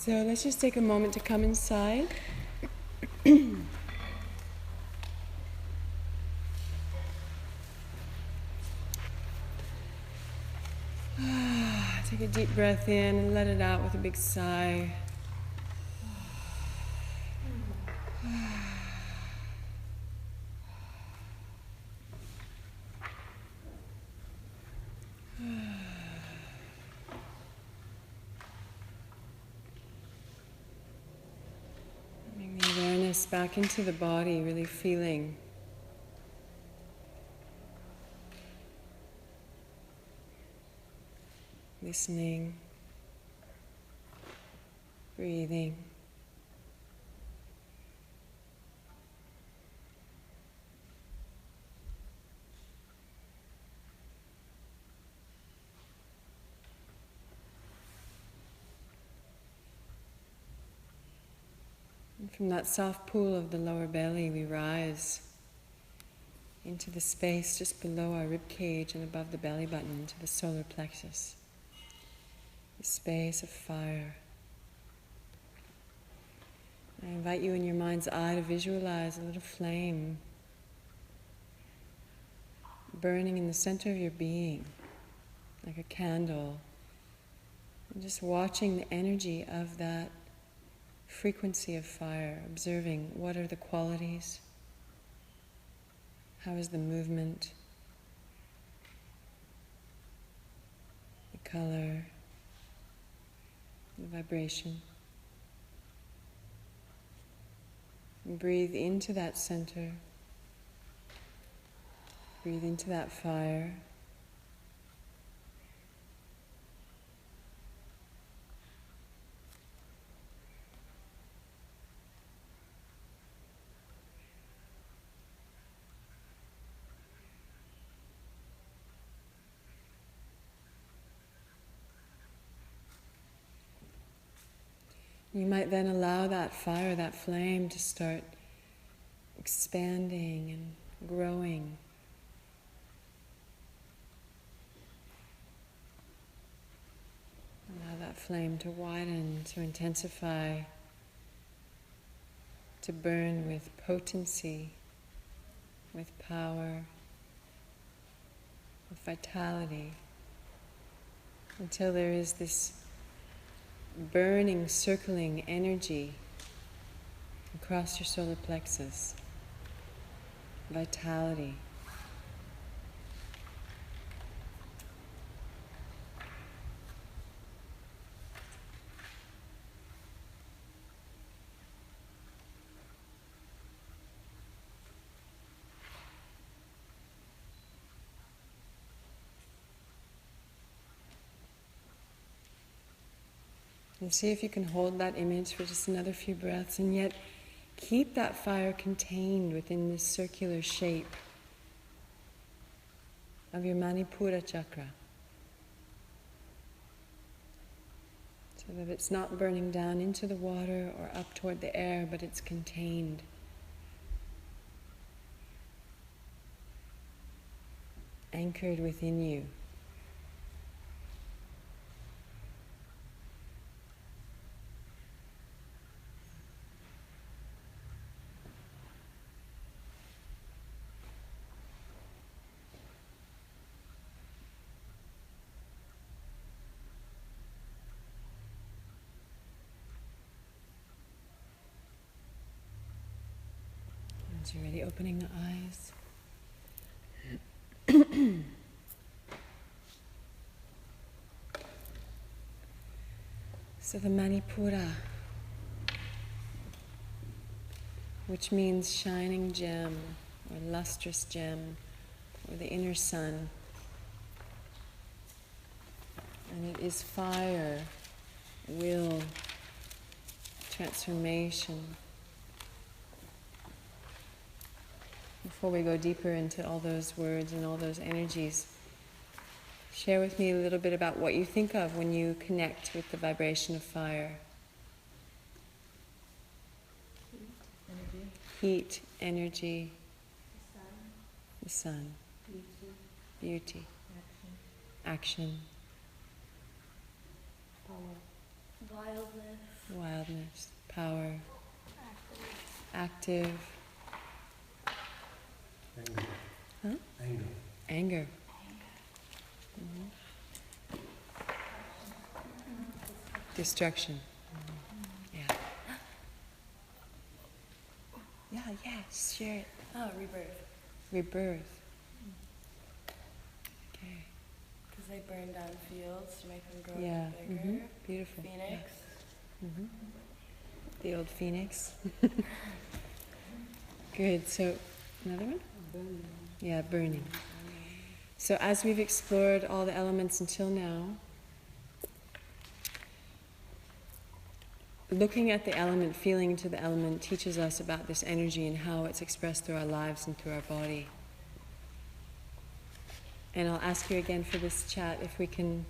So let's just take a moment to come inside. Take a deep breath in and let it out with a big sigh. Bring the awareness back into the body, really feeling. Listening. Breathing. And from that soft pool of the lower belly, we rise into the space just below our rib cage and above the belly button, into the solar plexus, the space of fire. I invite you in your mind's eye to visualize a little flame burning in the center of your being, like a candle, and just watching the energy of that frequency of fire, observing what are the qualities, how is the movement, the color, the vibration. And breathe into that center. Breathe into that fire. You might then allow that fire, that flame, to start expanding and growing. Allow that flame to widen, to intensify, to burn with potency, with power, with vitality, until there is this burning, circling energy across your solar plexus, vitality. And see if you can hold that image for just another few breaths and yet keep that fire contained within this circular shape of your Manipura chakra, so that it's not burning down into the water or up toward the air, but it's contained. Anchored within you. As you're ready, opening the eyes. So the Manipura, which means shining gem or lustrous gem or the inner sun, and it is fire, will, transformation. Before we go deeper into all those words and all those energies, share with me a little bit about what you think of when you connect with the vibration of fire. Heat, energy, the sun, beauty, action, wildness, wildness, power, active. Anger. Huh? Anger. Anger. Destruction. Yeah. Yeah, share it. Oh, rebirth. Rebirth. Okay. Because they burn down fields to make them grow Yeah. bigger. Beautiful. Phoenix. Yeah. The old phoenix. Good. So, another one? Burning. Yeah, burning. So as we've explored all the elements until now, looking at the element, feeling into the element teaches us about this energy and how it's expressed through our lives and through our body. And I'll ask you again for this chat if we can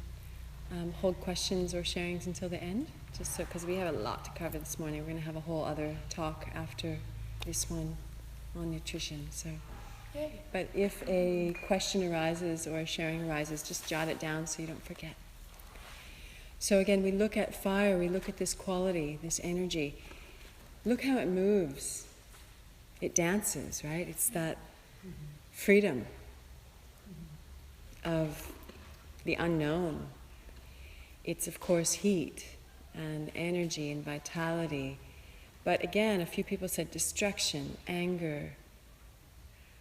hold questions or sharings until the end, just so, because we have a lot to cover this morning. We're going to have a whole other talk after this one on nutrition. So, Yay. but if a question arises or a sharing arises, just jot it down so you don't forget. So again, we look at fire, we look at this quality, this energy. Look how it moves. It dances, right? It's that freedom of the unknown. It's, of course, heat and energy and vitality. But again, a few people said destruction, anger.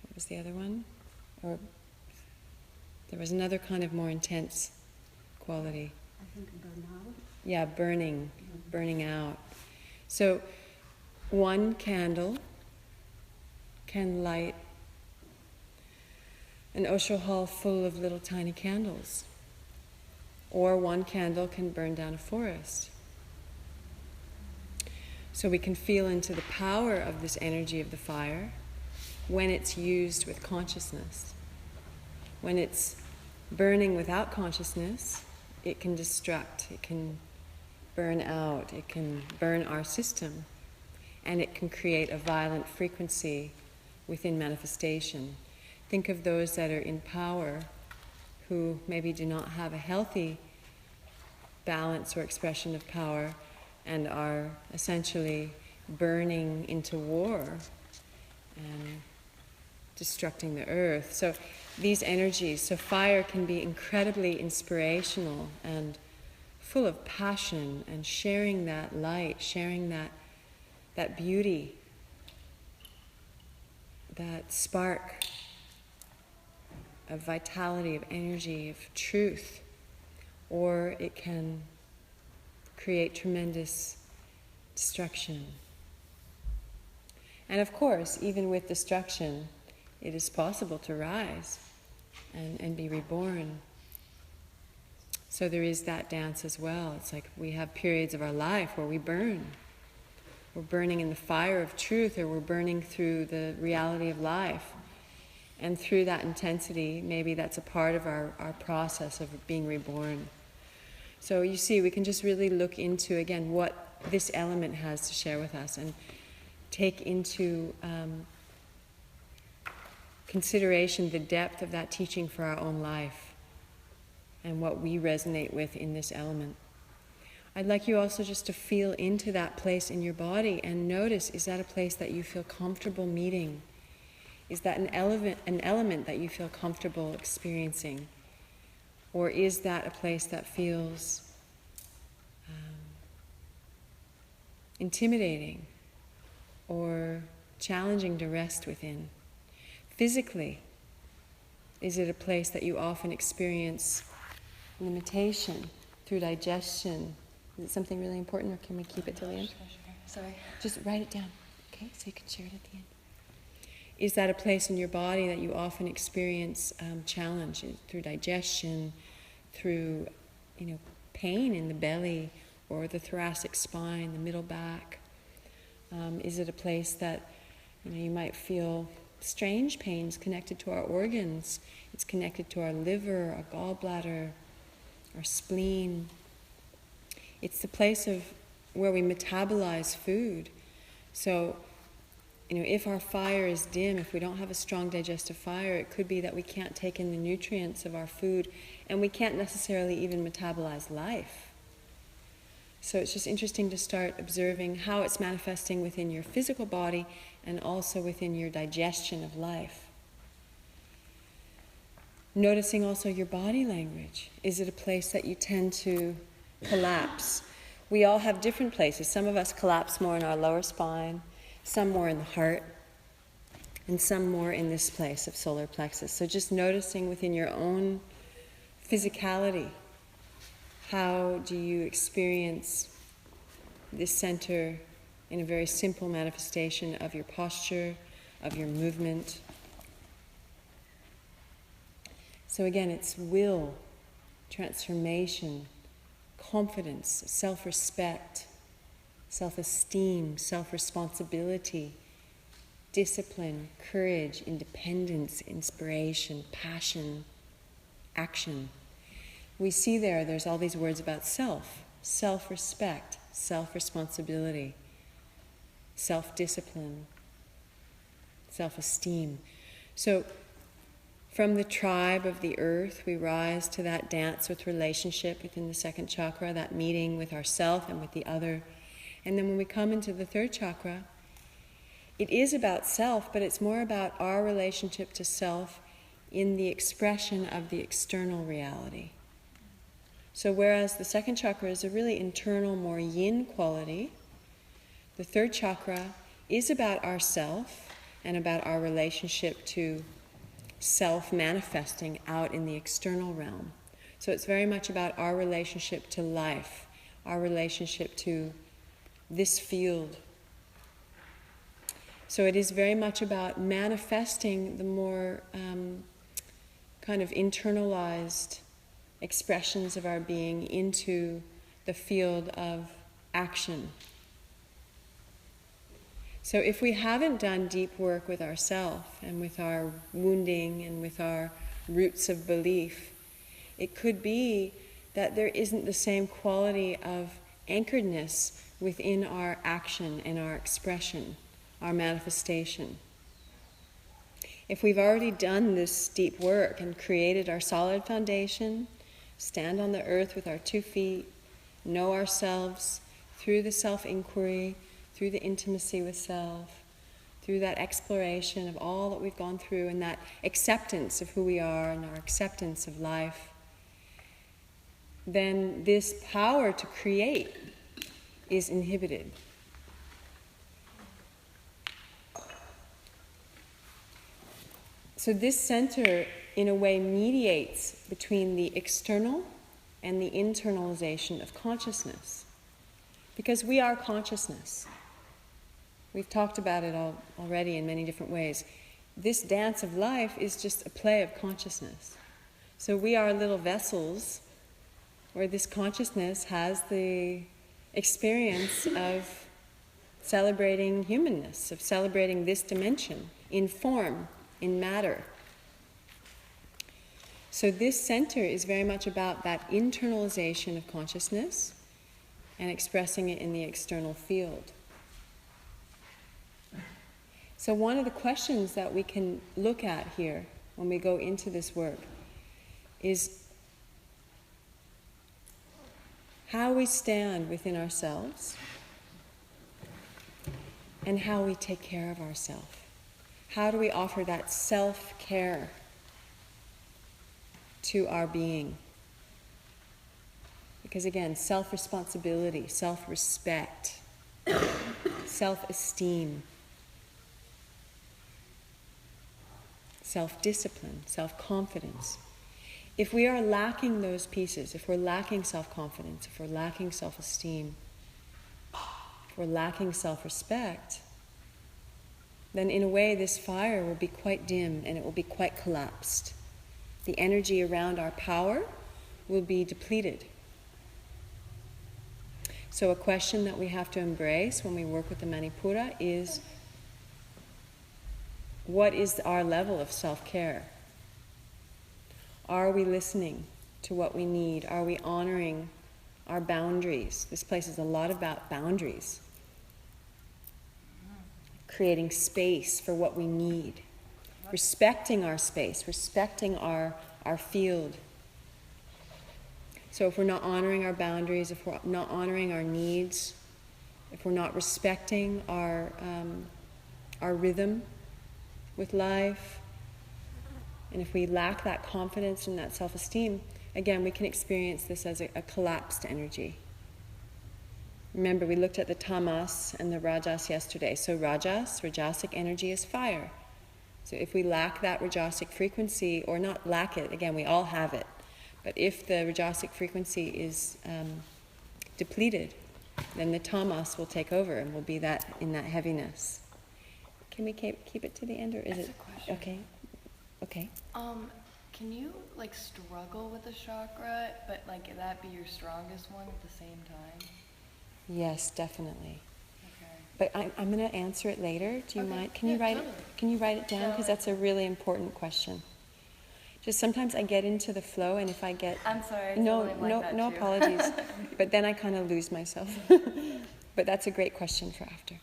What was the other one? Or there was another kind of more intense quality. I think burnout. Yeah, burning out. So one candle can light an Osho hall full of little tiny candles. Or one candle can burn down a forest. So we can feel into the power of this energy of the fire when it's used with consciousness. When it's burning without consciousness, it can destruct, it can burn out, it can burn our system, and it can create a violent frequency within manifestation. Think of those that are in power who maybe do not have a healthy balance or expression of power and are essentially burning into war and destructing the earth. So these energies, so fire can be incredibly inspirational and full of passion and sharing that light, sharing that beauty, that spark of vitality, of energy, of truth. Or it can create tremendous destruction. And of course, even with destruction, it is possible to rise and be reborn. So there is that dance as well. It's like we have periods of our life where we burn. We're burning in the fire of truth, or we're burning through the reality of life. And through that intensity, maybe that's a part of our process of being reborn. So you see, we can just really look into, again, what this element has to share with us and take into consideration the depth of that teaching for our own life and what we resonate with in this element. I'd like you also just to feel into that place in your body and notice, is that a place that you feel comfortable meeting? Is that an element that you feel comfortable experiencing? Or is that a place that feels intimidating or challenging to rest within? Physically, is it a place that you often experience limitation through digestion? Is it something really important, or can we keep it till the end? Sorry. Just write it down, okay? So you can share it at the end. Is that a place in your body that you often experience challenge through digestion, through, pain in the belly or the thoracic spine, the middle back? Is it a place that, you might feel strange pains connected to our organs? It's connected to our liver, our gallbladder, our spleen. It's the place of where we metabolize food. So, if our fire is dim, if we don't have a strong digestive fire, it could be that we can't take in the nutrients of our food, and we can't necessarily even metabolize life. So it's just interesting to start observing how it's manifesting within your physical body and also within your digestion of life. Noticing also your body language. Is it a place that you tend to collapse? We all have different places. Some of us collapse more in our lower spine, some more in the heart, and some more in this place of solar plexus. So just noticing within your own physicality, how do you experience this center in a very simple manifestation of your posture, of your movement. So again, it's will, transformation, confidence, self-respect, self-esteem, self-responsibility, discipline, courage, independence, inspiration, passion, action. We see there's all these words about self, self-respect, self-responsibility, self-discipline, self-esteem. So from the tribe of the earth, we rise to that dance with relationship within the second chakra, that meeting with ourself and with the other. And then when we come into the third chakra, it is about self, but it's more about our relationship to self in the expression of the external reality. So whereas the second chakra is a really internal, more yin quality, the third chakra is about ourself and about our relationship to self manifesting out in the external realm. So it's very much about our relationship to life, our relationship to this field. So it is very much about manifesting the more kind of internalized expressions of our being into the field of action. So if we haven't done deep work with ourselves and with our wounding and with our roots of belief, it could be that there isn't the same quality of anchoredness within our action and our expression, our manifestation. If we've already done this deep work and created our solid foundation, stand on the earth with our 2 feet, know ourselves through the self-inquiry, through the intimacy with self, through that exploration of all that we've gone through and that acceptance of who we are and our acceptance of life, then this power to create is inhibited. So this center, in a way, mediates between the external and the internalization of consciousness. Because we are consciousness. We've talked about it already in many different ways. This dance of life is just a play of consciousness. So we are little vessels where this consciousness has the experience of celebrating humanness, of celebrating this dimension in form, in matter. So this center is very much about that internalization of consciousness and expressing it in the external field. So one of the questions that we can look at here when we go into this work is how we stand within ourselves and how we take care of ourselves. How do we offer that self-care to our being? Because again, self-responsibility, self-respect, self-esteem, self-discipline, self-confidence. If we are lacking those pieces, if we're lacking self-confidence, if we're lacking self-esteem, if we're lacking self-respect, then in a way this fire will be quite dim and it will be quite collapsed. The energy around our power will be depleted. So a question that we have to embrace when we work with the Manipura is, what is our level of self-care? Are we listening to what we need? Are we honoring our boundaries? This place is a lot about boundaries. Creating space for what we need. Respecting our space, respecting our field. So if we're not honoring our boundaries, if we're not honoring our needs, if we're not respecting our rhythm with life, and if we lack that confidence and that self-esteem, again, we can experience this as a collapsed energy. Remember, we looked at the tamas and the rajas yesterday. So rajasic energy is fire. So if we lack that rajasic frequency, or not lack it, again, we all have it, but if the rajasic frequency is depleted, then the tamas will take over and will be that in that heaviness. Can we keep it to the end, or is That's it? a question. Okay. Can you like struggle with a chakra, but like that be your strongest one at the same time? Yes, definitely. Okay. But I'm going to answer it later. Do you Okay. mind? Can Yeah, you write totally. it? Can you write it down? Because that's a really important question. Just sometimes I get into the flow, and if I get I'm sorry. I no totally like that no too. apologies, but then I kind of lose myself. But that's a great question for after.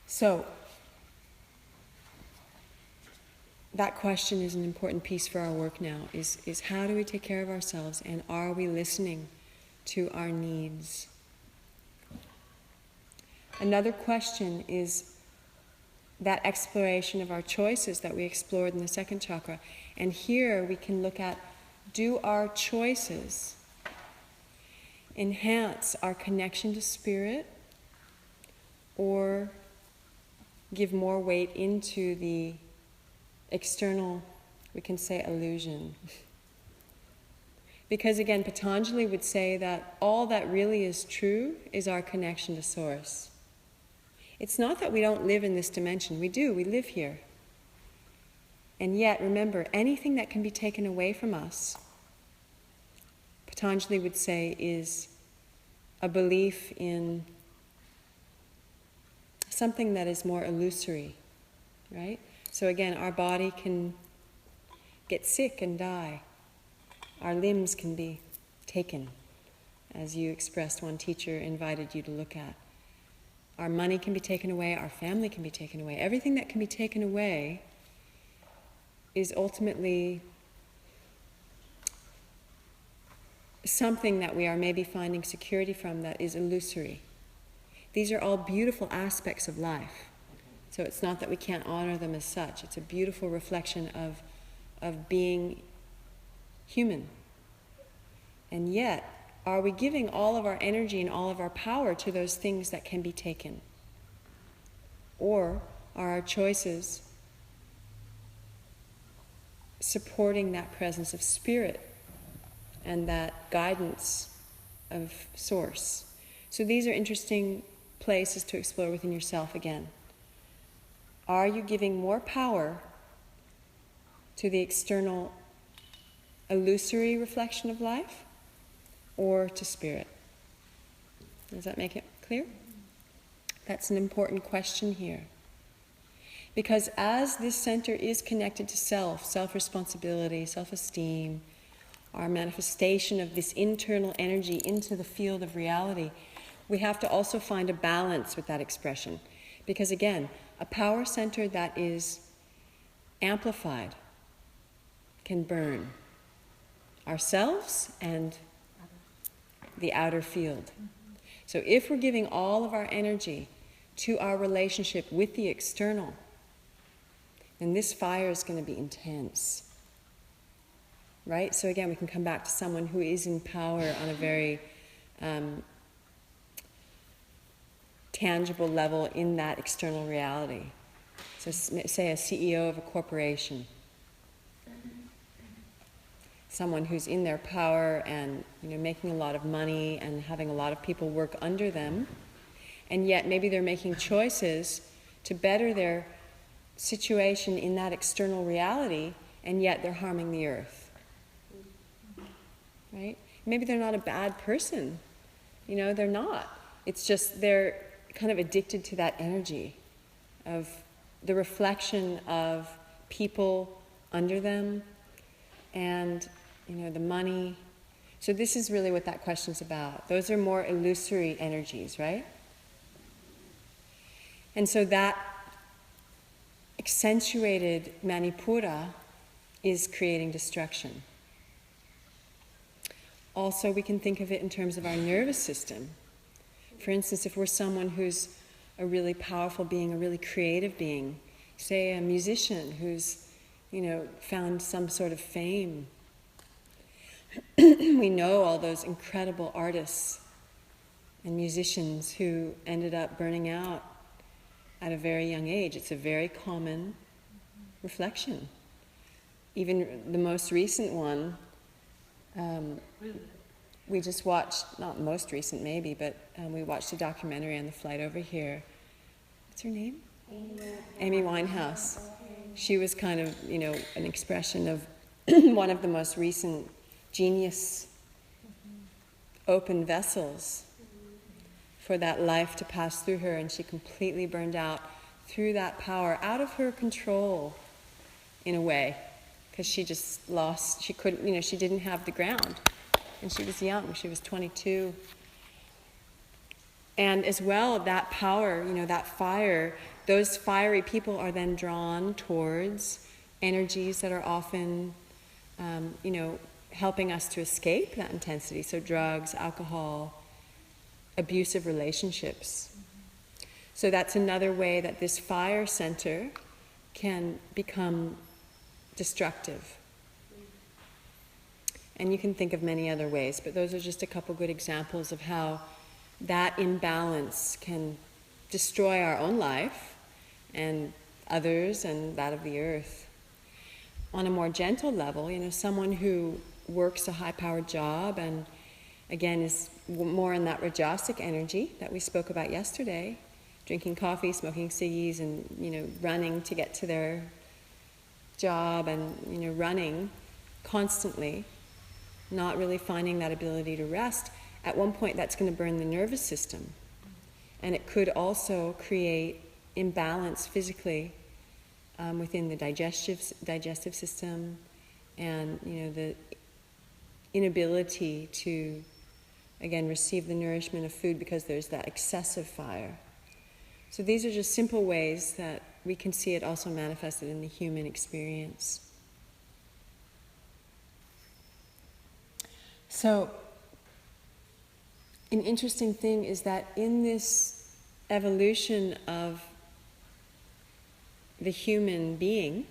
So that question is an important piece for our work now. Is how do we take care of ourselves, and are we listening to our needs? Another question is that exploration of our choices that we explored in the second chakra. And here we can look at, do our choices enhance our connection to spirit, or give more weight into the external, we can say, illusion? Because again, Patanjali would say that all that really is true is our connection to Source. It's not that we don't live in this dimension. We do, we live here. And yet, remember, anything that can be taken away from us, Patanjali would say, is a belief in something that is more illusory, right? So again, our body can get sick and die. Our limbs can be taken, as you expressed, one teacher invited you to look at. Our money can be taken away, our family can be taken away. Everything that can be taken away is ultimately something that we are maybe finding security from that is illusory. These are all beautiful aspects of life. So it's not that we can't honor them as such. It's a beautiful reflection of being human. And yet, are we giving all of our energy and all of our power to those things that can be taken? Or are our choices supporting that presence of spirit and that guidance of Source? So these are interesting places to explore within yourself again. Are you giving more power to the external illusory reflection of life, or to spirit? Does that make it clear? That's an important question here. Because as this center is connected to self-responsibility, self-esteem, our manifestation of this internal energy into the field of reality, we have to also find a balance with that expression. Because again, a power center that is amplified can burn ourselves and the outer field. So if we're giving all of our energy to our relationship with the external, then this fire is going to be intense. Right? So again, we can come back to someone who is in power on a very tangible level in that external reality. So say a CEO of a corporation. Someone who's in their power and making a lot of money and having a lot of people work under them, and yet maybe they're making choices to better their situation in that external reality, and yet they're harming the earth. Right? Maybe they're not a bad person. They're not. It's just they're kind of addicted to that energy of the reflection of people under them and the money. So this is really what that question's about. Those are more illusory energies, right? And so that accentuated Manipura is creating destruction. Also, we can think of it in terms of our nervous system. For instance, if we're someone who's a really powerful being, a really creative being, say a musician who's, found some sort of fame. We know all those incredible artists and musicians who ended up burning out at a very young age. It's a very common reflection. Even the most recent one, we just watched, not most recent maybe, but we watched a documentary on the flight over here. What's her name? Amy Winehouse. She was kind of, an expression of one of the most recent genius open vessels for that life to pass through her, and she completely burned out through that power, out of her control in a way, because she just lost, she couldn't, she didn't have the ground, and she was young, she was 22. And as well, that power, that fire, those fiery people are then drawn towards energies that are often, helping us to escape that intensity. So drugs, alcohol, abusive relationships. So that's another way that this fire center can become destructive. And you can think of many other ways, but those are just a couple good examples of how that imbalance can destroy our own life and others and that of the earth. On a more gentle level, someone who works a high-powered job and again is more in that rajasic energy that we spoke about yesterday, drinking coffee, smoking ciggies, and running to get to their job, and running constantly, not really finding that ability to rest. At one point that's going to burn the nervous system, and it could also create imbalance physically within the digestive system, and the inability to, again, receive the nourishment of food because there's that excessive fire. So these are just simple ways that we can see it also manifested in the human experience. So an interesting thing is that in this evolution of the human being,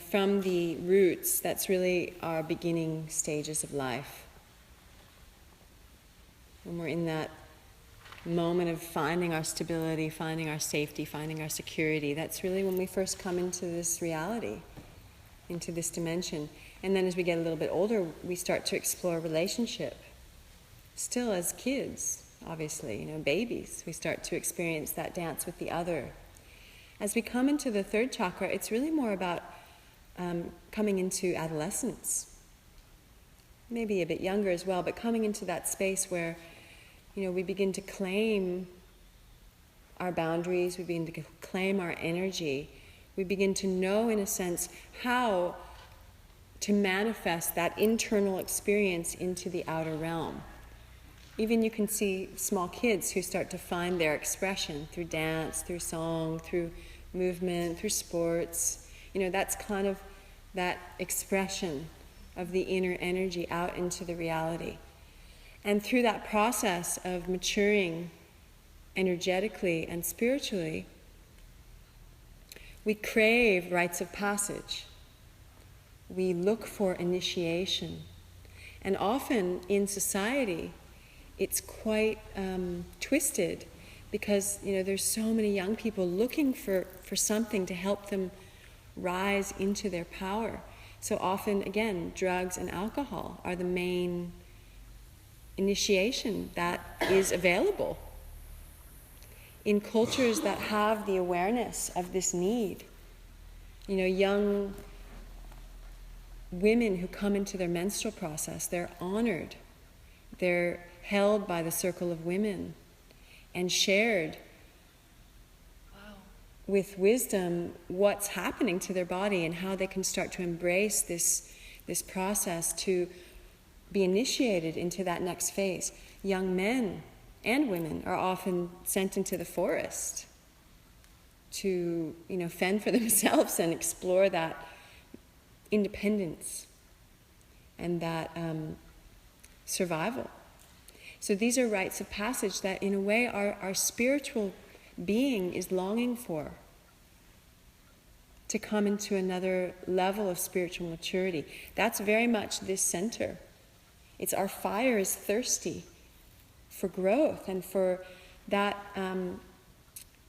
from the roots, that's really our beginning stages of life. When we're in that moment of finding our stability, finding our safety, finding our security, that's really when we first come into this reality, into this dimension. And then as we get a little bit older, we start to explore relationship. Still as kids, obviously, babies, we start to experience that dance with the other. As we come into the third chakra, it's really more about coming into adolescence. Maybe a bit younger as well, but coming into that space where, we begin to claim our boundaries, we begin to claim our energy, we begin to know, in a sense, how to manifest that internal experience into the outer realm. Even you can see small kids who start to find their expression through dance, through song, through movement, through sports. That's kind of that expression of the inner energy out into the reality. And through that process of maturing energetically and spiritually, we crave rites of passage. We look for initiation. And often in society, it's quite twisted because, there's so many young people looking for something to help them rise into their power. So often, again, drugs and alcohol are the main initiation that is available. In cultures that have the awareness of this need, young women who come into their menstrual process, they're honored. They're held by the circle of women and shared with wisdom what's happening to their body and how they can start to embrace this process to be initiated into that next phase. Young men and women are often sent into the forest to, fend for themselves and explore that independence and that survival. So these are rites of passage that in a way our spiritual being is longing for, to come into another level of spiritual maturity. That's very much this center. It's our fire is thirsty for growth and for that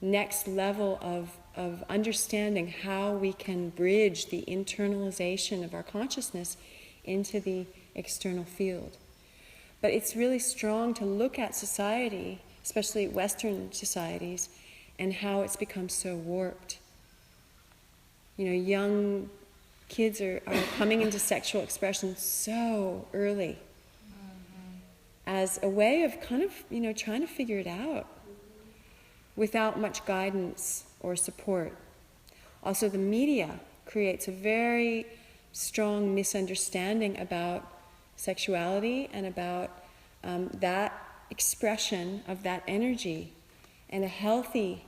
next level of understanding how we can bridge the internalization of our consciousness into the external field. But it's really strong to look at society, especially Western societies, and how it's become so warped. You know, young kids are coming into sexual expression so early as a way of kind of, you know, trying to figure it out without much guidance or support. Also, the media creates a very strong misunderstanding about sexuality and about that expression of that energy and a healthy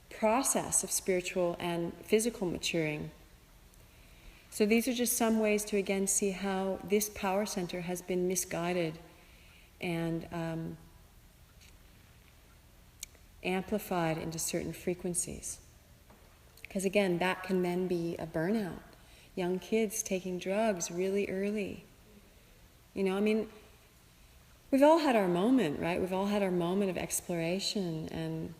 process of spiritual and physical maturing. So these are just some ways to again see how this power center has been misguided and amplified into certain frequencies. Because again, that can then be a burnout. Young kids taking drugs really early. You know, I mean, we've all had our moment, right? We've all had our moment of exploration and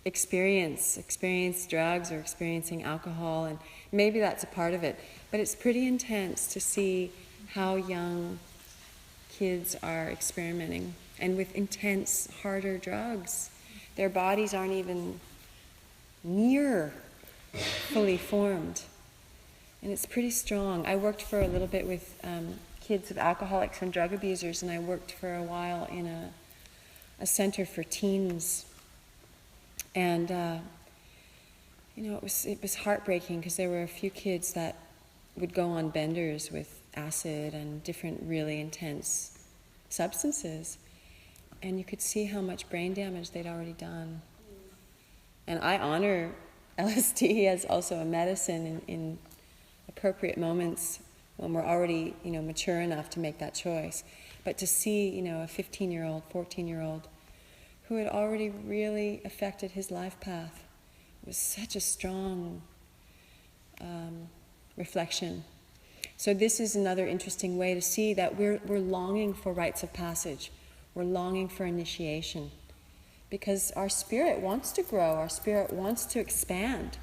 experience drugs or experiencing alcohol, and maybe that's a part of it. But it's pretty intense to see how young kids are experimenting, and with intense, harder drugs. Their bodies aren't even near fully formed. And it's pretty strong. I worked for a little bit with kids of alcoholics and drug abusers, and I worked for a while in a center for teens. And you know, it was heartbreaking because there were a few kids that would go on benders with acid and different really intense substances, and you could see how much brain damage they'd already done. And I honor LSD as also a medicine in appropriate moments when we're already, you know, mature enough to make that choice. But to see, you know, a 15-year-old, 14-year-old who had already really affected his life path was such a strong reflection. So this is another interesting way to see that we're longing for rites of passage. We're longing for initiation because our spirit wants to grow, our spirit wants to expand.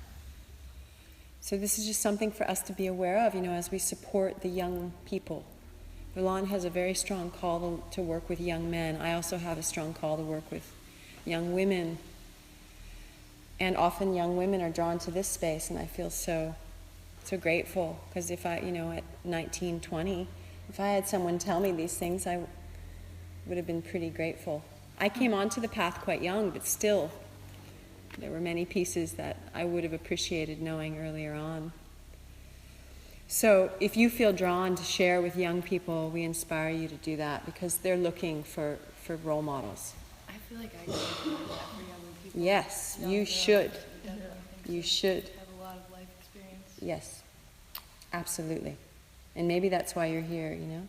So this is just something for us to be aware of, you know, as we support the young people. Verlan has a very strong call to work with young men. I also have a strong call to work with young women. And often young women are drawn to this space, and I feel so grateful, because if I, you know, at 19, 20, if I had someone tell me these things, I would have been pretty grateful. I came onto the path quite young, but still, there were many pieces that I would have appreciated knowing earlier on. So if you feel drawn to share with young people, we inspire you to do that, because they're looking for role models. I feel like I can do that for young people. Yes, Young you girls. should. Definitely think You so. should. Have a lot of life experience. Yes, absolutely. And maybe that's why you're here, you know?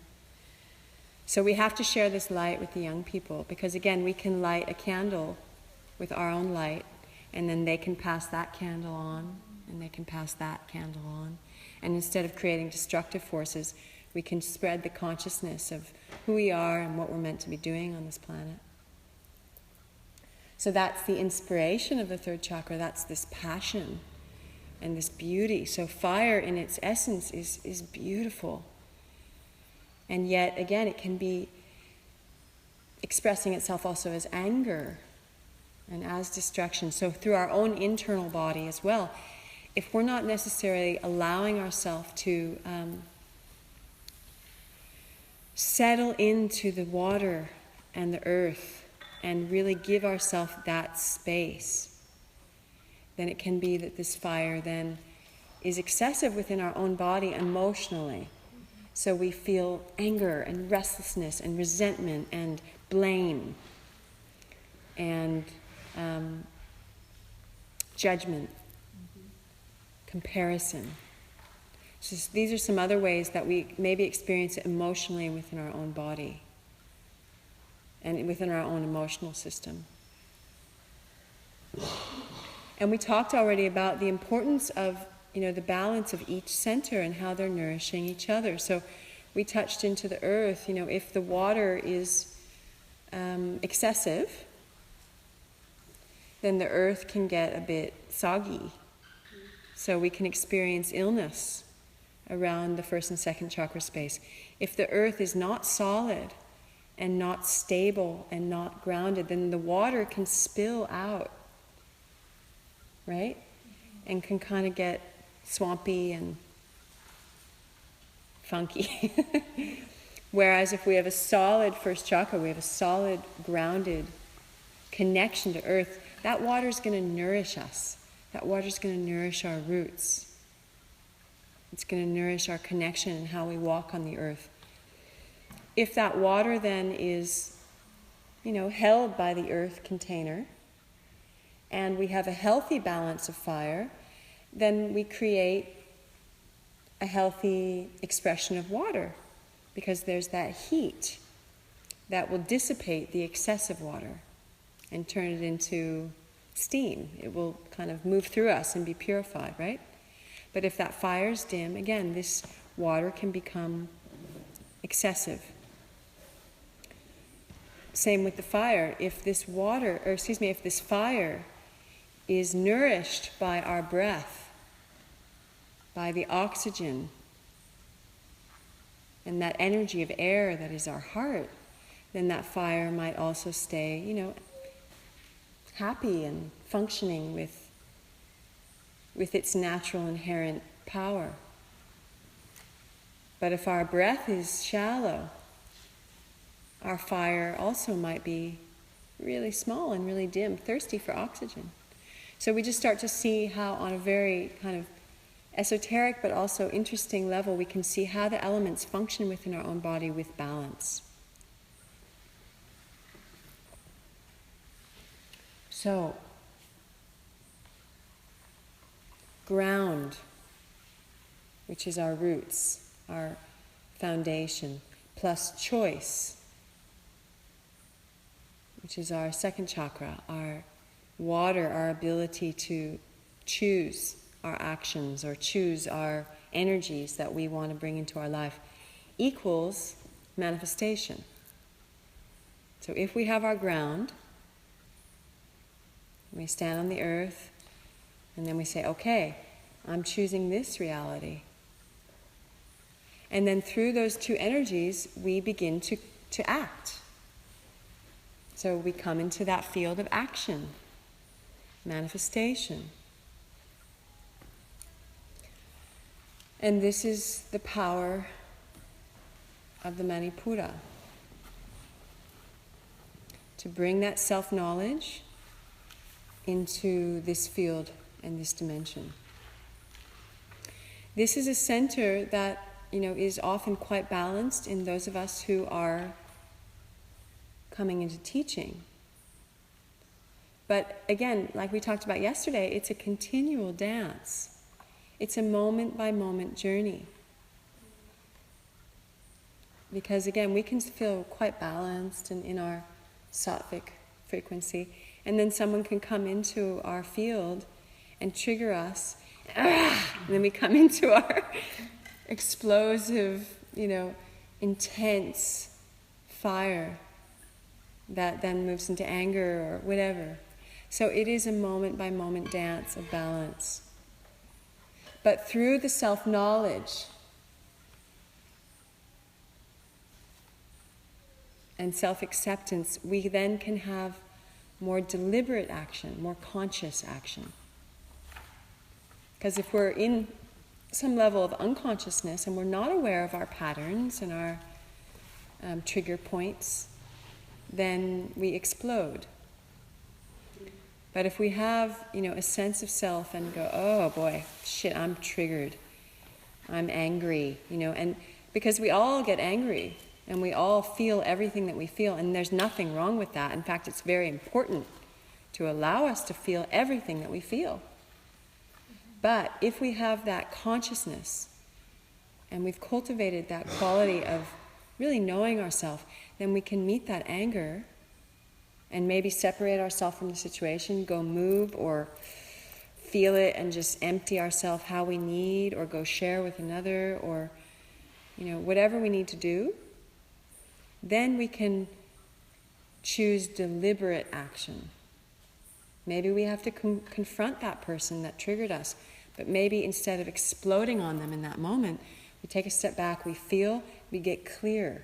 So we have to share this light with the young people, because again, we can light a candle with our own light, and then they can pass that candle on, and they can pass that candle on. And instead of creating destructive forces, we can spread the consciousness of who we are and what we're meant to be doing on this planet. So that's the inspiration of the third chakra. That's this passion and this beauty. So fire in its essence is beautiful. And yet, again, it can be expressing itself also as anger and as destruction. So through our own internal body as well, if we're not necessarily allowing ourselves to settle into the water and the earth and really give ourselves that space, then it can be that this fire then is excessive within our own body emotionally. So we feel anger and restlessness and resentment and blame and judgment, comparison. These are some other ways that we maybe experience it emotionally within our own body and within our own emotional system. And we talked already about the importance of, the balance of each center and how they're nourishing each other. So we touched into the earth, if the water is excessive, then the earth can get a bit soggy. So we can experience illness around the first and second chakra space. If the earth is not solid and not stable and not grounded, then the water can spill out, right? And can kind of get swampy and funky. Whereas if we have a solid first chakra, we have a solid, grounded connection to earth, that water is going to nourish us. That water is going to nourish our roots. It's going to nourish our connection and how we walk on the earth. If that water then is, held by the earth container, and we have a healthy balance of fire, then we create a healthy expression of water, because there's that heat that will dissipate the excessive water and turn it into steam. It will kind of move through us and be purified, right? But if that fire's dim, again, this water can become excessive. Same with the fire. If this fire is nourished by our breath, by the oxygen, and that energy of air that is our heart, then that fire might also stay, happy and functioning with its natural inherent power. But if our breath is shallow, our fire also might be really small and really dim, thirsty for oxygen. So we just start to see how, on a very kind of esoteric but also interesting level, we can see how the elements function within our own body with balance. So, ground, which is our roots, our foundation, plus choice, which is our second chakra, our water, our ability to choose our actions or choose our energies that we want to bring into our life, equals manifestation. So if we have our ground, we stand on the earth, and then we say, okay, I'm choosing this reality. And then through those two energies, we begin to act. So we come into that field of action, manifestation. And this is the power of the Manipura. To bring that self-knowledge into this field and this dimension. This is a center that, is often quite balanced in those of us who are coming into teaching. But again, like we talked about yesterday, it's a continual dance. It's a moment-by-moment journey. Because again, we can feel quite balanced and in our sattvic frequency, and then someone can come into our field and trigger us, and then we come into our explosive, intense fire that then moves into anger or whatever. So it is a moment-by-moment dance of balance. But through the self-knowledge and self-acceptance, we then can have more deliberate action, more conscious action. Because if we're in some level of unconsciousness and we're not aware of our patterns and our trigger points, then we explode. But if we have, a sense of self and go, oh boy, shit, I'm triggered, I'm angry, and because we all get angry and we all feel everything that we feel, and there's nothing wrong with that. In fact, it's very important to allow us to feel everything that we feel. But if we have that consciousness and we've cultivated that quality of really knowing ourselves, then we can meet that anger and maybe separate ourselves from the situation, go move or feel it and just empty ourselves how we need, or go share with another, or whatever we need to do. Then we can choose deliberate action. Maybe we have to confront that person that triggered us, but maybe instead of exploding on them in that moment, we take a step back, we feel, we get clear.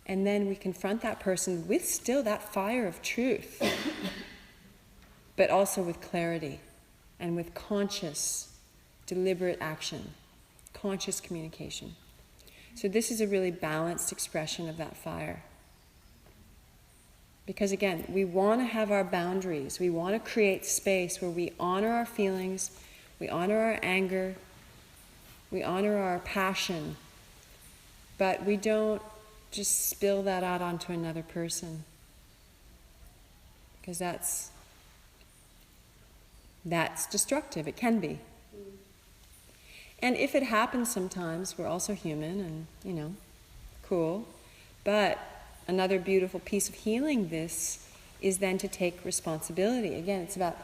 And then we confront that person with still that fire of truth, but also with clarity and with conscious, deliberate action, conscious communication. So this is a really balanced expression of that fire. Because again, we want to have our boundaries. We want to create space where we honor our feelings, we honor our anger, we honor our passion, but we don't just spill that out onto another person. Because that's destructive. It can be. And if it happens sometimes, we're also human and, cool. But another beautiful piece of healing this is then to take responsibility. Again, it's about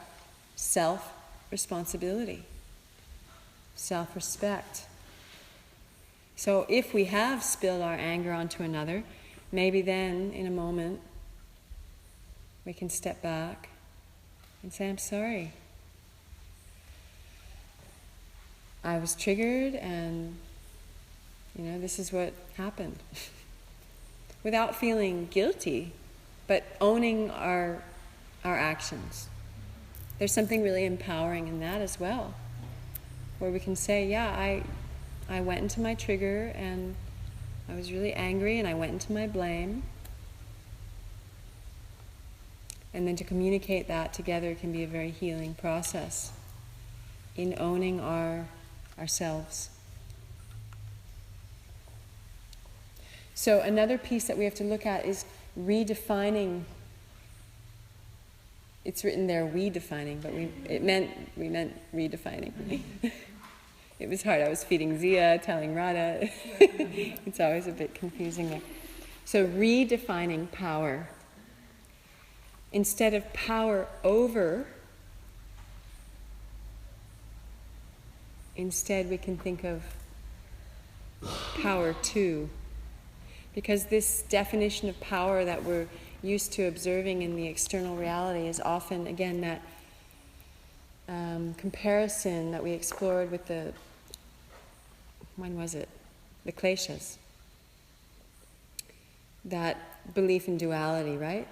self-responsibility, self-respect. So if we have spilled our anger onto another, maybe then, in a moment, we can step back and say, I'm sorry. I was triggered and, this is what happened. Without feeling guilty, but owning our actions. There's something really empowering in that as well, where we can say, yeah, I went into my trigger and I was really angry and I went into my blame. And then to communicate that together can be a very healing process in owning ourselves. So another piece that we have to look at is redefining. It's written there, we defining, but we meant redefining. It was hard. I was feeding Zia, telling Radha. It's always a bit confusing there. So redefining power. Instead of power over, instead we can think of power to. Because this definition of power that we're used to observing in the external reality is often, again, that comparison that we explored with the kleshas. That belief in duality, right?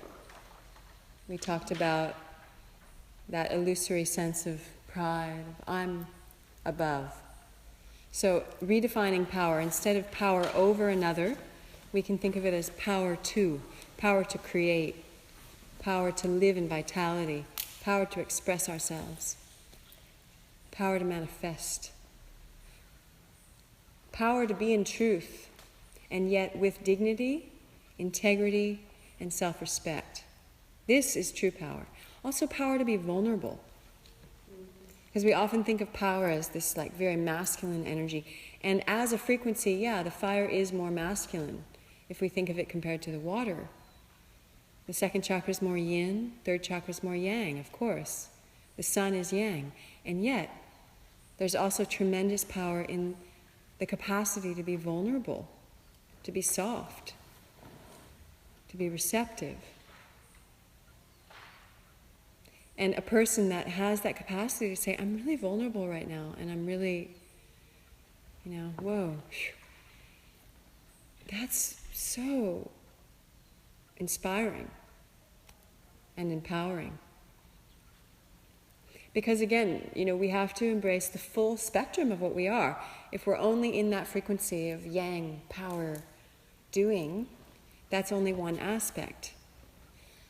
We talked about that illusory sense of pride, of I'm above. So redefining power, instead of power over another, we can think of it as power to create, power to live in vitality, power to express ourselves, power to manifest, power to be in truth, and yet with dignity, integrity, and self-respect. This is true power. Also power to be vulnerable. Because we often think of power as this very masculine energy. And as a frequency, the fire is more masculine if we think of it compared to the water. The second chakra is more yin, third chakra is more yang, of course. The sun is yang. And yet, there's also tremendous power in the capacity to be vulnerable, to be soft, to be receptive. And a person that has that capacity to say, I'm really vulnerable right now, and I'm really, whoa. That's so inspiring and empowering. Because again, we have to embrace the full spectrum of what we are. If we're only in that frequency of yang, power, doing, that's only one aspect.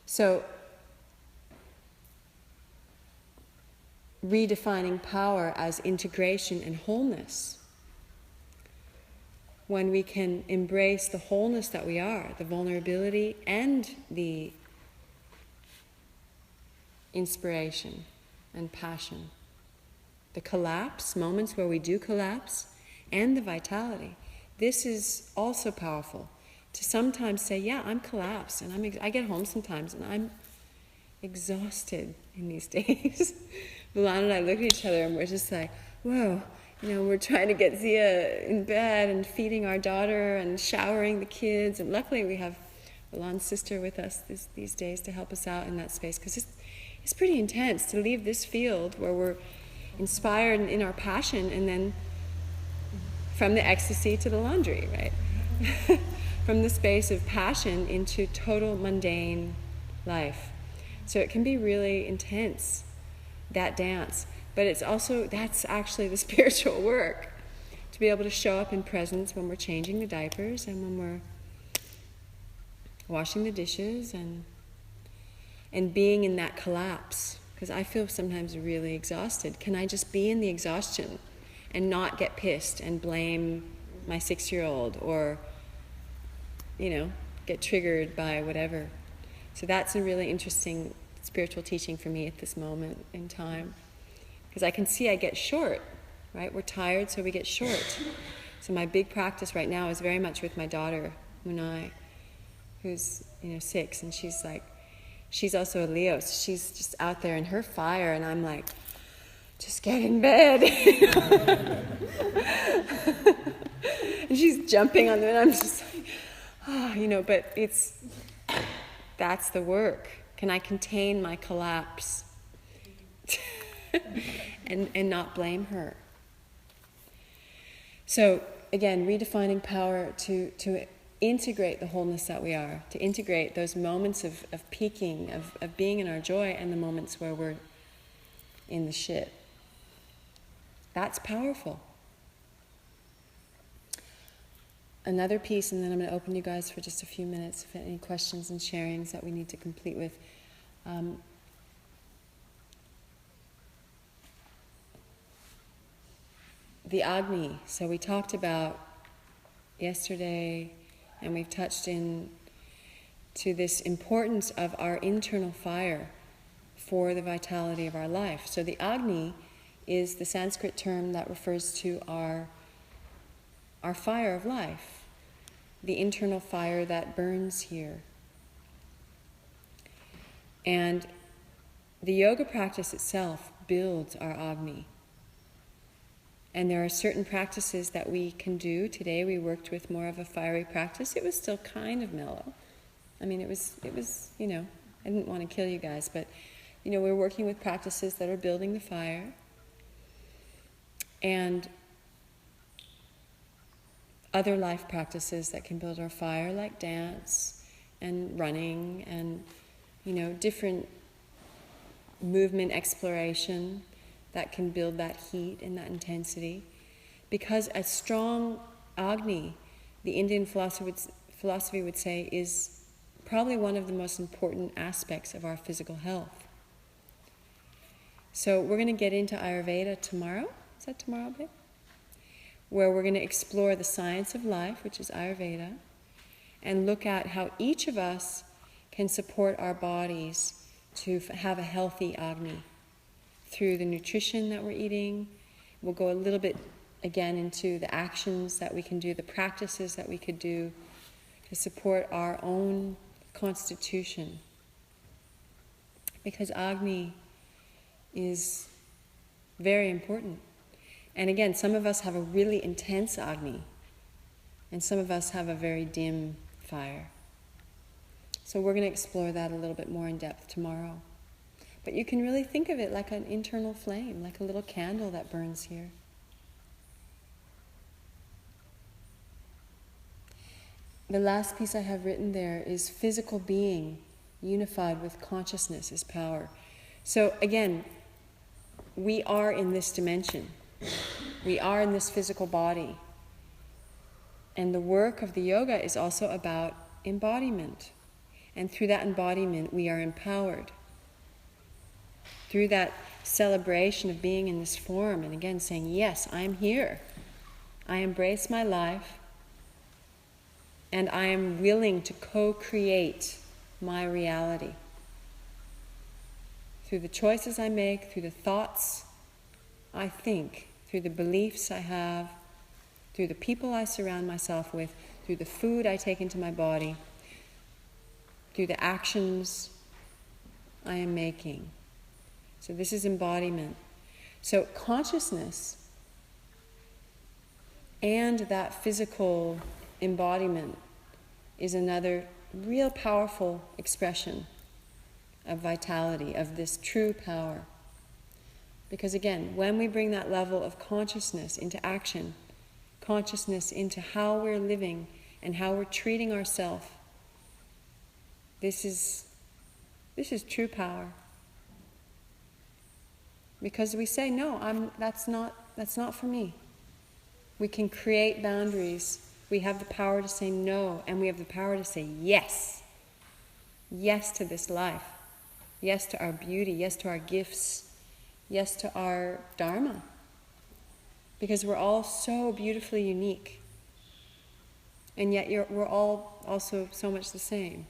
So, redefining power as integration and wholeness. When we can embrace the wholeness that we are, the vulnerability and the inspiration and passion. The collapse, moments where we do collapse, and the vitality. This is also powerful. To sometimes say, yeah, I'm collapsed, and I get home sometimes, and I'm exhausted in these days. Milan and I look at each other, and we're just like, whoa, we're trying to get Zia in bed, and feeding our daughter, and showering the kids, and luckily we have Milan's sister with us these days to help us out in that space, because it's pretty intense to leave this field where we're inspired in our passion, and then from the ecstasy to the laundry, right? From the space of passion into total mundane life. So it can be really intense, that dance. But it's also, that's actually the spiritual work. To be able to show up in presence when we're changing the diapers and when we're washing the dishes and being in that collapse. Because I feel sometimes really exhausted. Can I just be in the exhaustion and not get pissed and blame my 6-year-old or, get triggered by whatever? So that's a really interesting spiritual teaching for me at this moment in time. Because I can see I get short, right? We're tired, so we get short. So my big practice right now is very much with my daughter, Munai, who's 6, and she's also a Leo, so she's just out there in her fire, and I'm like, just get in bed. And she's jumping on them, and I'm just like, but that's the work. Can I contain my collapse and not blame her? So again, redefining power to integrate the wholeness that we are, to integrate those moments of peaking, of being in our joy, and the moments where we're in the shit. That's powerful. Another piece, and then I'm going to open you guys for just a few minutes if any questions and sharings that we need to complete with. The Agni. So we talked about yesterday, and we've touched in to this importance of our internal fire for the vitality of our life. So the Agni is the Sanskrit term that refers to our fire of life, the internal fire that burns here. And the yoga practice itself builds our Agni. And there are certain practices that we can do. Today we worked with more of a fiery practice. It was still kind of mellow. I mean, it was, I didn't want to kill you guys, but, we're working with practices that are building the fire. And other life practices that can build our fire, like dance and running and, different movement exploration that can build that heat and that intensity. Because a strong Agni, the Indian philosophy would say, is probably one of the most important aspects of our physical health. So we're going to get into Ayurveda tomorrow. Is that tomorrow, babe? Where we're going to explore the science of life, which is Ayurveda, and look at how each of us can support our bodies to have a healthy Agni through the nutrition that we're eating. We'll go a little bit again into the actions that we can do, the practices that we could do to support our own constitution. Because Agni is very important. And again, some of us have a really intense Agni, and some of us have a very dim fire. So we're going to explore that a little bit more in depth tomorrow. But you can really think of it like an internal flame, like a little candle that burns here. The last piece I have written there is physical being unified with consciousness is power. So again, we are in this dimension. We are in this physical body. And the work of the yoga is also about embodiment. And through that embodiment, we are empowered. Through that celebration of being in this form, and again saying, yes, I am here. I embrace my life, and I am willing to co-create my reality. Through the choices I make, through the thoughts I think, through the beliefs I have, through the people I surround myself with, through the food I take into my body, through the actions I am making. So this is embodiment. So consciousness and that physical embodiment is another real powerful expression of vitality, of this true power. Because again, when we bring that level of consciousness into action, consciousness into how we're living and how we're treating ourselves, this is true power. Because we say, no, that's not for me. We can create boundaries. We have the power to say no, and we have the power to say yes. Yes to this life. Yes to our beauty. Yes to our gifts. Yes to our dharma. Because we're all so beautifully unique. And yet we're all also so much the same.